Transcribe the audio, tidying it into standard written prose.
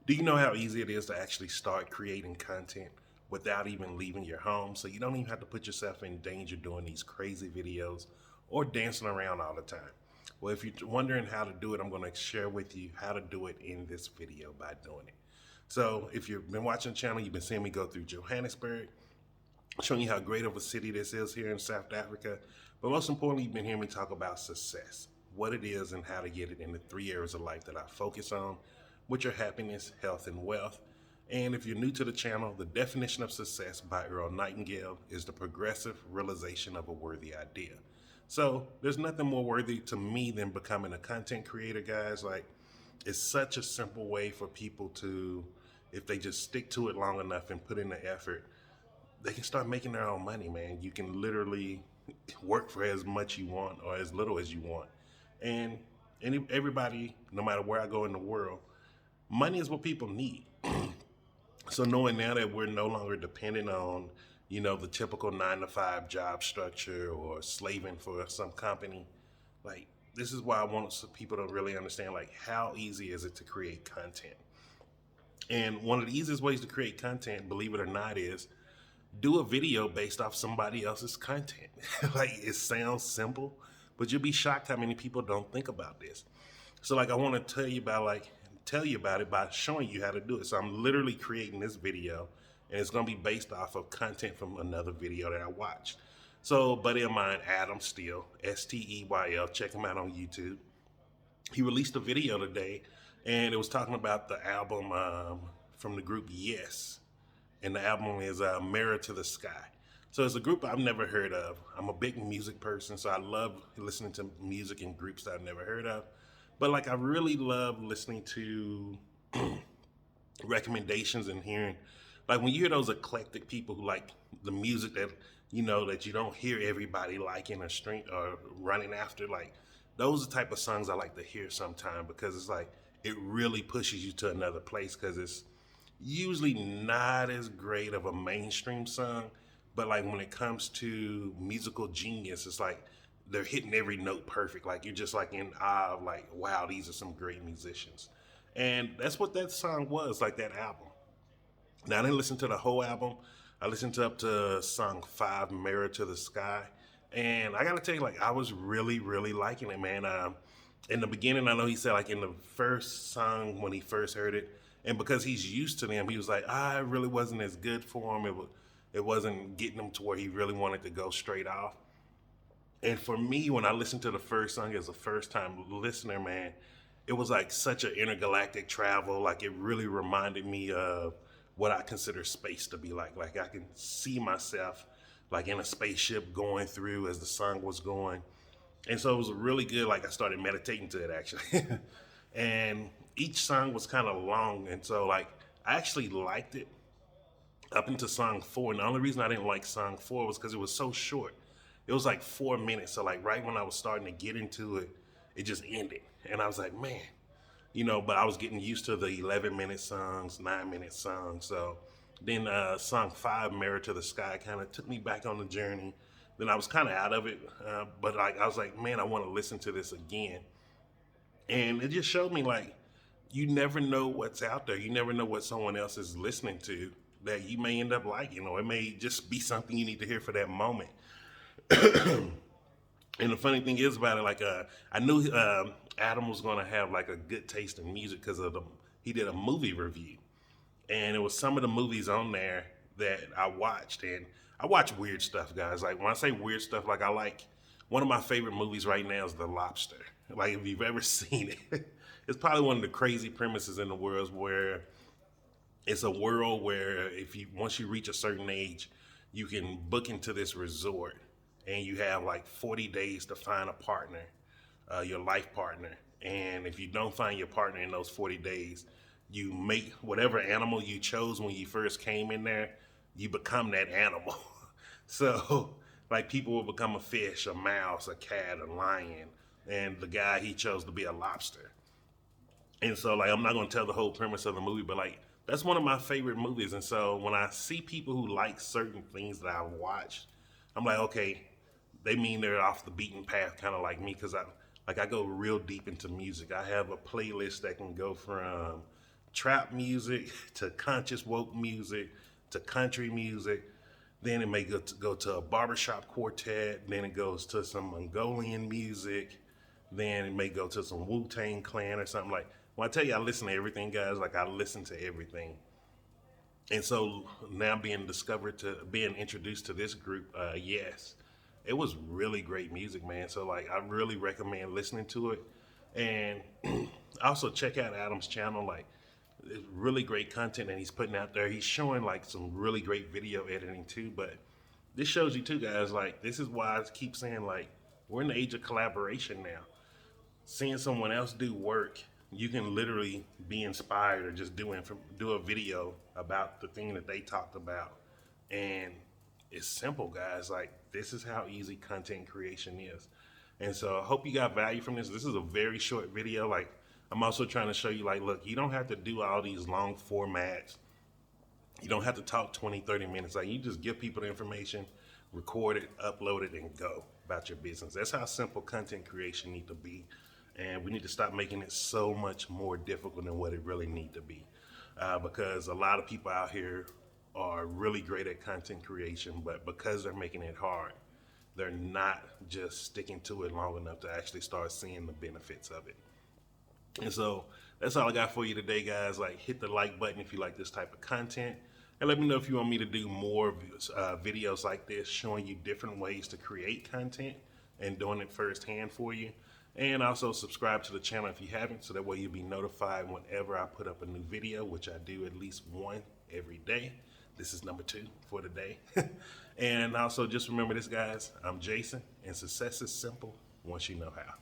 Do you know how easy it is to actually start creating content without even leaving your home? So you don't even have to put yourself in danger doing these crazy videos or dancing around all the time. Well, if you're wondering how to do it, I'm going to share with you how to do it in this video by doing it. So if you've been watching the channel, you've been seeing me go through Johannesburg, showing you how great of a city this is here in South Africa. But most importantly, you've been hearing me talk about success, what it is and how to get it in the three areas of life that I focus on, which are happiness, health, and wealth. And if you're new to the channel, the definition of success by Earl Nightingale is the progressive realization of a worthy idea. So there's nothing more worthy to me than becoming a content creator, guys. Like, it's such a simple way for people to, if they just stick to it long enough and put in the effort, they can start making their own money, man. You can literally work for as much you want or as little as you want. And everybody, no matter where I go in the world, money is what people need. So knowing now that we're no longer dependent on, the typical 9 to 5 job structure or slaving for some company, like this is why I want people to really understand like how easy is it to create content. And one of the easiest ways to create content, believe it or not, is do a video based off somebody else's content. Like it sounds simple, but you'll be shocked how many people don't think about this. So like I want to tell you about it by showing you how to do it. So I'm literally creating this video and it's going to be based off of content from another video that I watched. So buddy of mine, Adam Steele, Steyl, check him out on YouTube. He released a video today and it was talking about the album from the group Yes, and the album is Mirror to the Sky. So it's a group I've never heard of. I'm a big music person, so I love listening to music in groups that I've never heard of. But like I really love listening to recommendations and hearing, like when you hear those eclectic people who like the music that that you don't hear everybody liking or string or running after, like those are the type of songs I like to hear sometime because it's like it really pushes you to another place because it's usually not as great of a mainstream song, but like when it comes to musical genius, it's like they're hitting every note perfect. Like you're just like in awe of like, wow, these are some great musicians. And that's what that song was, like that album. Now I didn't listen to the whole album. I listened to up to song 5, Mirror to the Sky. And I gotta tell you, like I was really, really liking it, man. In the beginning, I know he said like in the first song when he first heard it, and because he's used to them, he was like, it really wasn't as good for him. It wasn't getting him to where he really wanted to go straight off. And for me, when I listened to the first song as a first time listener, man, it was like such an intergalactic travel. Like it really reminded me of what I consider space to be like. Like I can see myself like in a spaceship going through as the song was going. And so it was really good. Like I started meditating to it actually. And each song was kind of long. And so like I actually liked it up into song 4. And the only reason I didn't like song 4 was because it was so short. It was like 4 minutes. So like right when I was starting to get into it, it just ended. And I was like, man, but I was getting used to the 11-minute songs, 9-minute songs. So then song 5, Mirror to the Sky, kind of took me back on the journey. Then I was kind of out of it, but like I was like, man, I want to listen to this again. And it just showed me like you never know what's out there. You never know what someone else is listening to that you may end up liking, or it may just be something you need to hear for that moment. And the funny thing is about it, like I knew Adam was gonna have like a good taste in music because of he did a movie review, and it was some of the movies on there that I watched, and I watch weird stuff, guys. Like when I say weird stuff, like I like one of my favorite movies right now is The Lobster. Like if you've ever seen it, it's probably one of the crazy premises in the world where it's a world where if you once you reach a certain age, you can book into this resort, and you have like 40 days to find a partner, your life partner. And if you don't find your partner in those 40 days, you make whatever animal you chose when you first came in there, you become that animal. So like people will become a fish, a mouse, a cat, a lion, and the guy he chose to be a lobster. And so like I'm not gonna tell the whole premise of the movie, but like that's one of my favorite movies. And so when I see people who like certain things that I've watched, I'm like, okay, they mean they're off the beaten path, kind of like me, because I go real deep into music. I have a playlist that can go from trap music to conscious woke music to country music. Then it may go to a barbershop quartet. Then it goes to some Mongolian music. Then it may go to some Wu-Tang Clan or something. Like, when I tell you I listen to everything, guys, like I listen to everything. And so now being introduced to this group, yes, it was really great music, man. So like, I really recommend listening to it. And also check out Adam's channel. Like, it's really great content that he's putting out there. He's showing like some really great video editing too. But this shows you too, guys. Like, this is why I keep saying, like, we're in the age of collaboration now. Seeing someone else do work, you can literally be inspired or just do a video about the thing that they talked about. And it's simple, guys. Like, this is how easy content creation is. And so I hope you got value from this. This is a very short video. Like, I'm also trying to show you, like, look, you don't have to do all these long formats. You don't have to talk 20, 30 minutes. Like, you just give people the information, record it, upload it, and go about your business. That's how simple content creation need to be. And we need to stop making it so much more difficult than what it really need to be. Because a lot of people out here are really great at content creation, but because they're making it hard, they're not just sticking to it long enough to actually start seeing the benefits of it. And so that's all I got for you today, guys. Like, hit the like button if you like this type of content. And let me know if you want me to do more videos like this, showing you different ways to create content and doing it firsthand for you. And also subscribe to the channel if you haven't, so that way you'll be notified whenever I put up a new video, which I do at least one every day. This is number 2 for the day. And also just remember this, guys. I'm Jason, and success is simple once you know how.